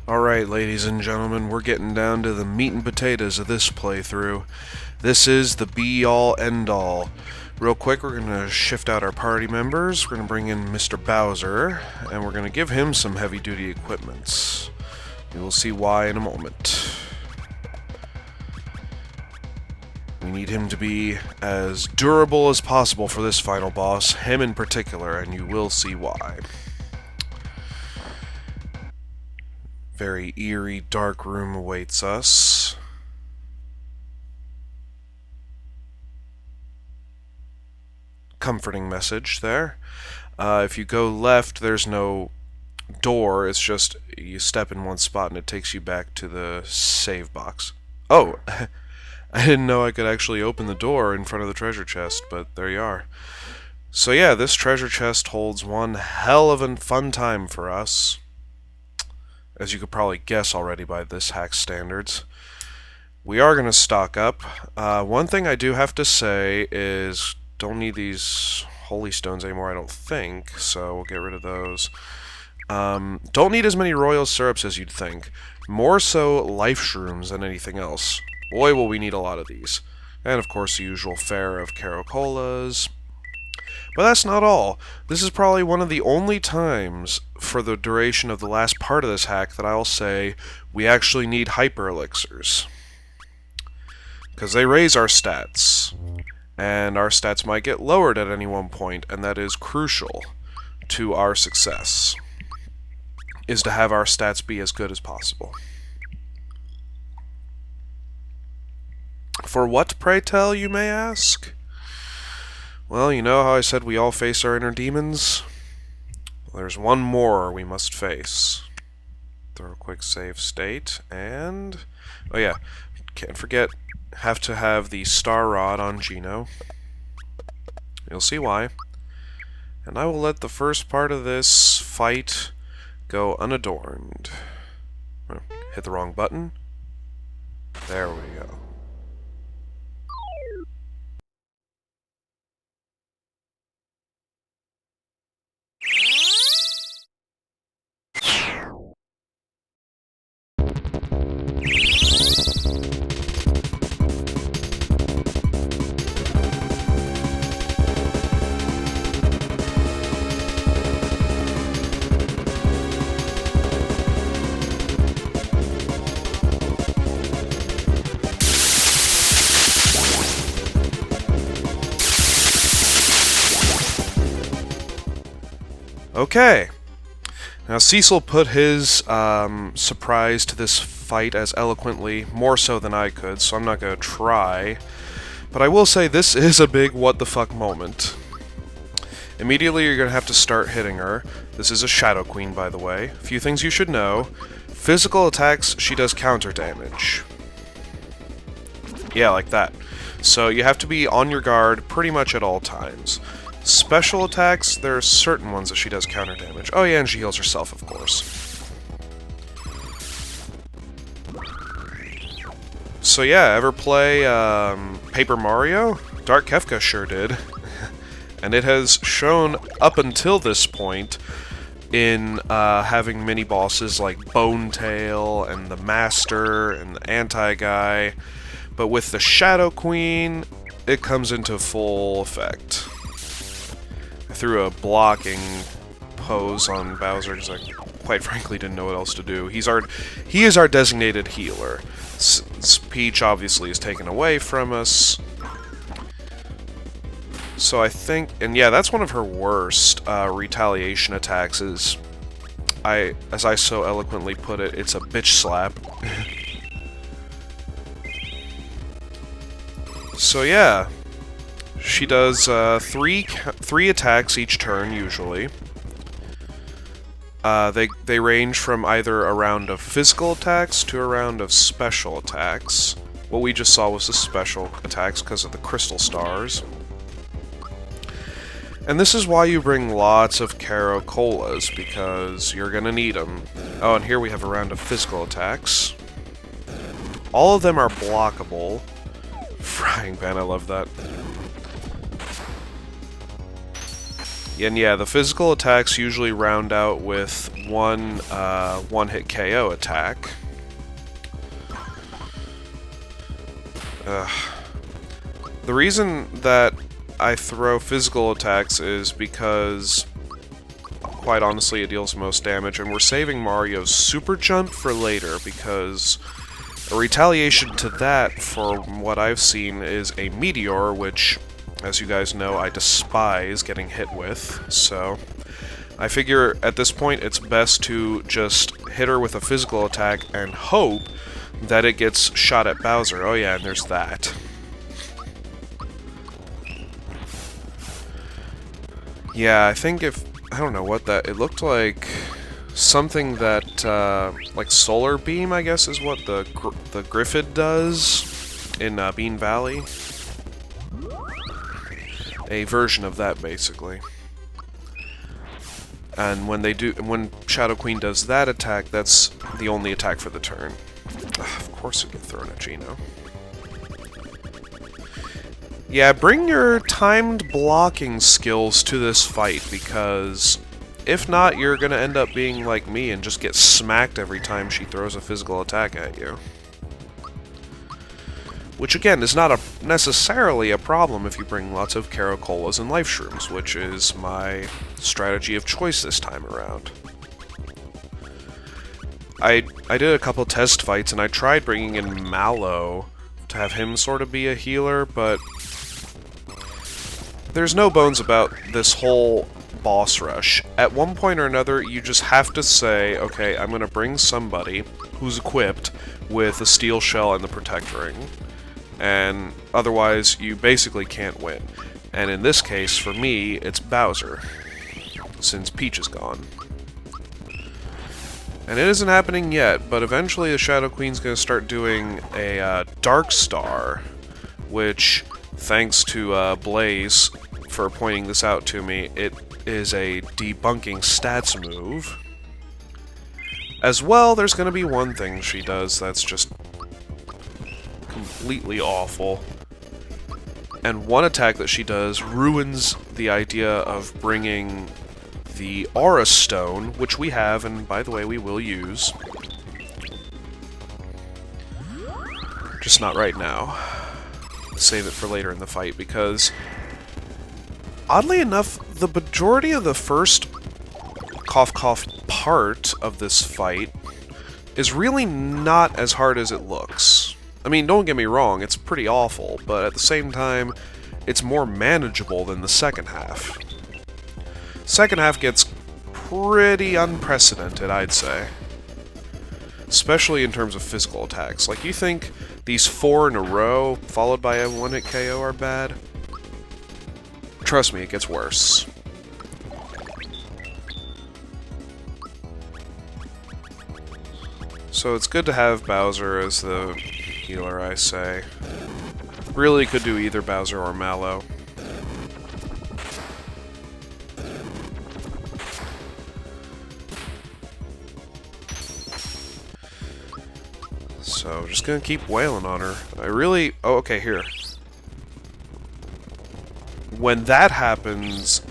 Alright, ladies and gentlemen, we're getting down to the meat and potatoes of this playthrough. This is the be-all, end-all. Real quick, we're going to shift out our party members. We're going to bring in Mr. Bowser, and we're going to give him some heavy-duty equipments. You will see why in a moment. We need him to be as durable as possible for this final boss, him in particular, and you will see why. Very eerie, dark room awaits us. Comforting message there. If you go left, there's no door. It's just you step in one spot and it takes you back to the save box. Oh, I didn't know I could actually open the door in front of the treasure chest, but there you are. So yeah, this treasure chest holds one hell of a fun time for us. As you could probably guess already by this hack standards. We are going to stock up. One thing I do have to say is don't need these holy stones anymore, I don't think, so we'll get rid of those. Don't need as many royal syrups as you'd think. More so life shrooms than anything else. Boy, will we need a lot of these. And of course the usual fare of caracolas. But that's not all. This is probably one of the only times for the duration of the last part of this hack that I'll say we actually need hyper elixirs. Because they raise our stats. And our stats might get lowered at any one point, and that is crucial to our success. Is to have our stats be as good as possible. For what, pray tell, you may ask? Well, you know how I said we all face our inner demons? Well, there's one more we must face. Throw a quick save state, and... oh yeah, can't forget, have to have the Star Rod on Gino. You'll see why. And I will let the first part of this fight go unadorned. Hit the wrong button. There we go. Okay. Now Cecil put his surprise to this fight as eloquently, more so than I could, so I'm not going to try. But I will say this is a big what the fuck moment. Immediately you're going to have to start hitting her. This is a Shadow Queen, by the way. A few things you should know. Physical attacks, she does counter damage. Yeah, like that. So you have to be on your guard pretty much at all times. Special attacks, there are certain ones that she does counter damage. Oh yeah, and she heals herself, of course. So yeah, ever play Paper Mario? Dark Kefka sure did. And it has shown up until this point in having mini-bosses like Bone Tail and the Master and the Anti-Guy. But with the Shadow Queen, it comes into full effect. I threw a blocking pose on Bowser because I quite frankly didn't know what else to do. He is our designated healer. Peach obviously is taken away from us. So I think, and yeah, that's one of her worst retaliation attacks is, as I so eloquently put it, it's a bitch slap. So yeah, she does three attacks each turn usually. They range from either a round of physical attacks to a round of special attacks. What we just saw was the special attacks because of the crystal stars. And this is why you bring lots of caracolas, because you're gonna need them. Oh, and here we have a round of physical attacks. All of them are blockable. Frying pan, I love that. And yeah, the physical attacks usually round out with one-hit KO attack. The reason that I throw physical attacks is because, quite honestly, it deals most damage, and we're saving Mario's super jump for later, because a retaliation to that, from what I've seen, is a meteor, which, as you guys know, I despise getting hit with, so I figure at this point it's best to just hit her with a physical attack and hope that it gets shot at Bowser. Oh yeah, and there's that. Yeah, I think I don't know what that... It looked like something that, like Solar Beam, I guess, is what the Griffid does in Bean Valley. A version of that, basically. And when Shadow Queen does that attack, that's the only attack for the turn. Ugh, of course it get thrown at Gino. Yeah, bring your timed blocking skills to this fight, because if not, you're gonna end up being like me and just get smacked every time she throws a physical attack at you. Which, again, is not necessarily a problem if you bring lots of Caracolas and Life Shrooms, which is my strategy of choice this time around. I did a couple test fights, and I tried bringing in Mallow to have him sort of be a healer, but there's no bones about this whole boss rush. At one point or another, you just have to say, okay, I'm going to bring somebody who's equipped with the Steel Shell and the Protect Ring, and otherwise you basically can't win. And in this case, for me, it's Bowser, since Peach is gone. And it isn't happening yet, but eventually the Shadow Queen's going to start doing a Dark Star, which, thanks to Blaze for pointing this out to me, it is a debunking stats move. As well, there's going to be one thing she does that's just completely awful. And one attack that she does ruins the idea of bringing the Aura Stone, which we have, and by the way, we will use. Just not right now. Save it for later in the fight, because oddly enough, the majority of the first cough cough part of this fight is really not as hard as it looks. I mean, don't get me wrong, it's pretty awful, but at the same time, it's more manageable than the second half. Second half gets pretty unprecedented, I'd say. Especially in terms of physical attacks. Like, you think these 4 in a row, followed by a one-hit KO, are bad? Trust me, it gets worse. So it's good to have Bowser as the healer, I say. Really could do either Bowser or Mallow. So, just gonna keep wailing on her. I really... Oh, okay, here. When that happens,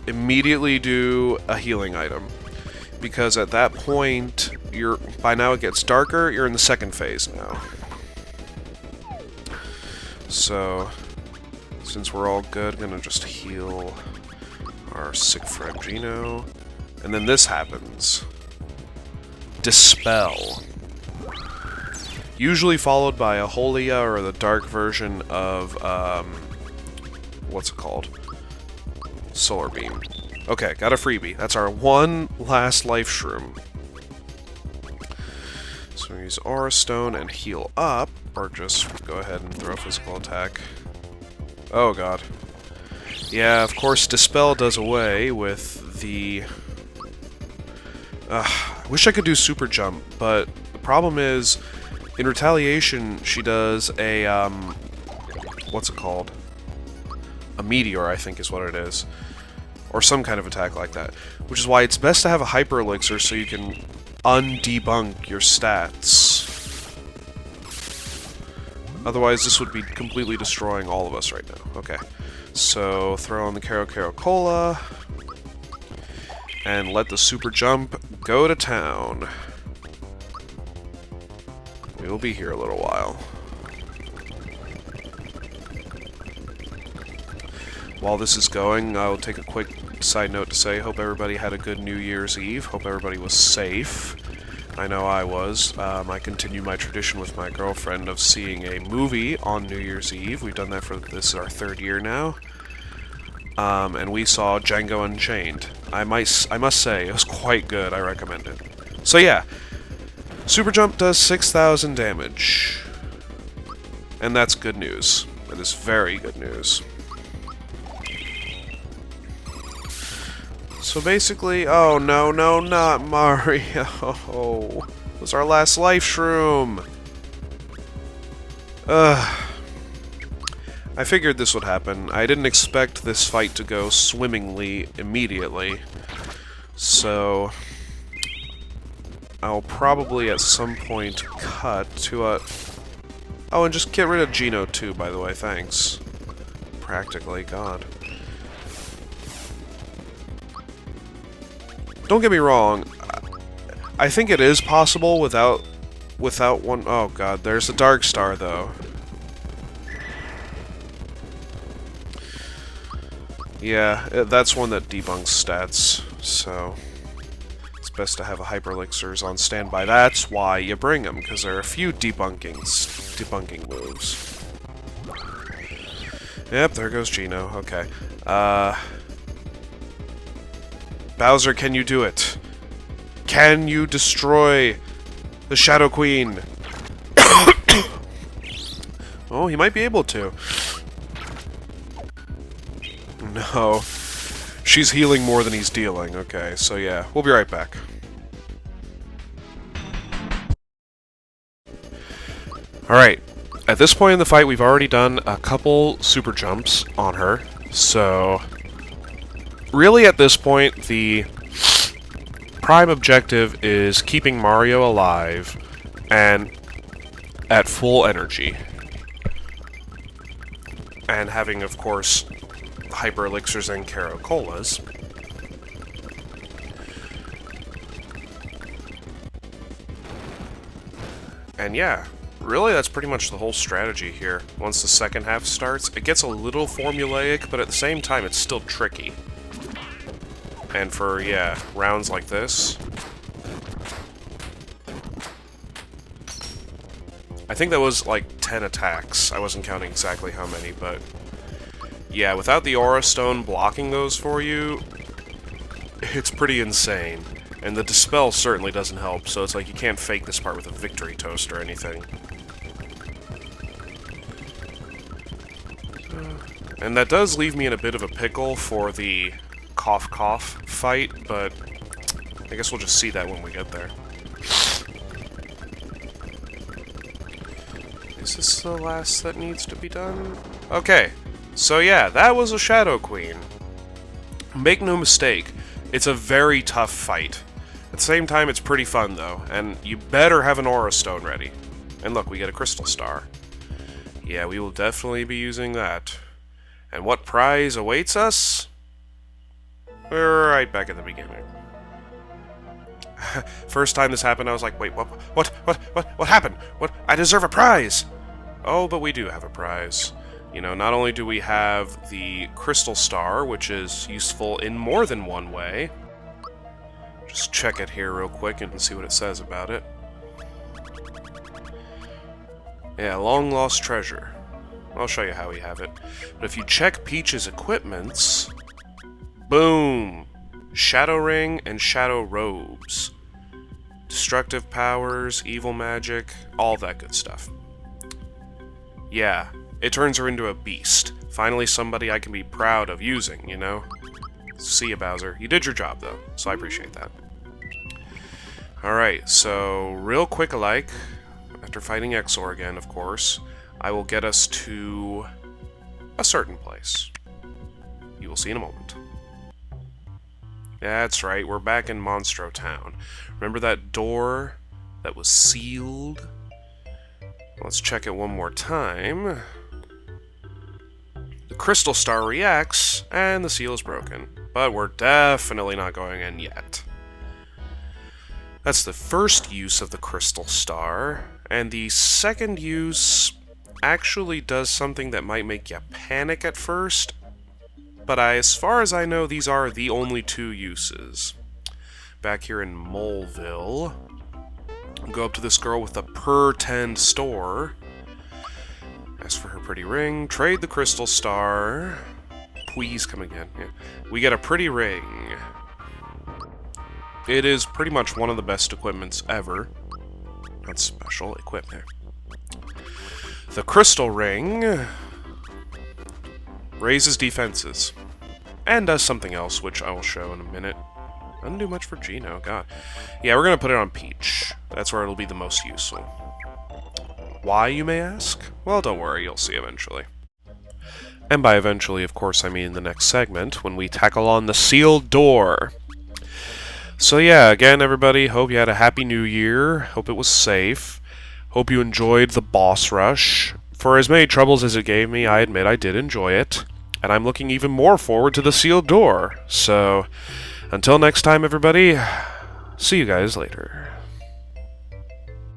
immediately do a healing item. Because at that point, by now it gets darker, you're in the second phase now. So, since we're all good, I'm gonna just heal our sick friend Gino. And then this happens. Dispel. Usually followed by a Holia or the dark version of, what's it called? Solar Beam. Okay, got a freebie. That's our one last life shroom. So we use Aura Stone and heal up, or just go ahead and throw a physical attack. Oh god. Yeah, of course Dispel does away with the... I wish I could do Super Jump, but the problem is, in retaliation, she does a, what's it called? A meteor, I think is what it is. Or some kind of attack like that. Which is why it's best to have a Hyper Elixir so you can undebunk your stats. Otherwise, this would be completely destroying all of us right now. Okay. So throw on the Caro Cola and let the super jump go to town. We'll be here a little while. While this is going, I'll take a quick side note to say, hope everybody had a good New Year's Eve. Hope everybody was safe. I know I was. I continue my tradition with my girlfriend of seeing a movie on New Year's Eve. We've done that for, this is our 3rd year now. And we saw Django Unchained. I must say, it was quite good. I recommend it. So yeah, Super Jump does 6,000 damage. And that's good news. That is very good news. So basically, oh no, not Mario. It was our last life shroom. I figured this would happen. I didn't expect this fight to go swimmingly immediately. So I'll probably at some point cut to a... Oh, and just get rid of Geno too, by the way, thanks. Practically, God. Don't get me wrong, I think it is possible without one... Oh god, there's a Dark Star, though. Yeah, that's one that debunks stats, so... It's best to have a Hyper Elixirs on standby. That's why you bring them, because there are a few debunking moves. Yep, there goes Geno. Okay. Bowser, can you do it? Can you destroy the Shadow Queen? Oh, he might be able to. No. She's healing more than he's dealing. Okay, so yeah, we'll be right back. Alright, at this point in the fight, we've already done a couple super jumps on her, so... Really, at this point, the prime objective is keeping Mario alive and at full energy. And having, of course, Hyper Elixirs and Caro Colas. And yeah, really that's pretty much the whole strategy here. Once the second half starts, it gets a little formulaic, but at the same time it's still tricky. And for, yeah, rounds like this... I think that was like 10 attacks. I wasn't counting exactly how many, but... Yeah, without the Aura Stone blocking those for you, it's pretty insane. And the Dispel certainly doesn't help, so it's like you can't fake this part with a Victory Toast or anything. And that does leave me in a bit of a pickle for the cough fight, but I guess we'll just see that when we get there. Is this the last that needs to be done? Okay, so yeah, that was a Shadow Queen. Make no mistake, it's a very tough fight. At the same time, it's pretty fun though, and you better have an Aura Stone ready. And look, we get a Crystal Star. Yeah, we will definitely be using that. And what prize awaits us? We're right back at the beginning. First time this happened, I was like, wait, what happened? What? I deserve a prize! Oh, but we do have a prize. You know, not only do we have the Crystal Star, which is useful in more than one way. Just check it here real quick and see what it says about it. Yeah, long lost treasure. I'll show you how we have it. But if you check Peach's equipments... Boom! Shadow Ring and Shadow Robes. Destructive powers, evil magic, all that good stuff. Yeah, it turns her into a beast. Finally somebody I can be proud of using, you know? See ya, Bowser. You did your job, though, so I appreciate that. Alright, so real quick alike, after fighting Exor again, of course, I will get us to a certain place. You will see in a moment. That's right, we're back in Monstro Town. Remember that door that was sealed? Let's check it one more time. The crystal star reacts, and the seal is broken. But we're definitely not going in yet. That's the first use of the crystal star, and the second use actually does something that might make you panic at first, but as far as I know, these are the only 2 uses. Back here in Moleville, go up to this girl with the per 10 store, ask for her pretty ring, trade the crystal star, please come again. Yeah. We get a pretty ring. It is pretty much one of the best equipments ever. Not special equipment. The crystal ring raises defenses and does something else, which I will show in a minute. Doesn't do much for Gino, god. Yeah, we're gonna put it on Peach. That's where it'll be the most useful. Why, you may ask? Well, don't worry, you'll see eventually. And by eventually, of course, I mean the next segment, when we tackle on the sealed door. So yeah, again, everybody, hope you had a happy new year. Hope it was safe. Hope you enjoyed the boss rush. For as many troubles as it gave me, I admit I did enjoy it. And I'm looking even more forward to the sealed door. So, until next time, everybody, see you guys later.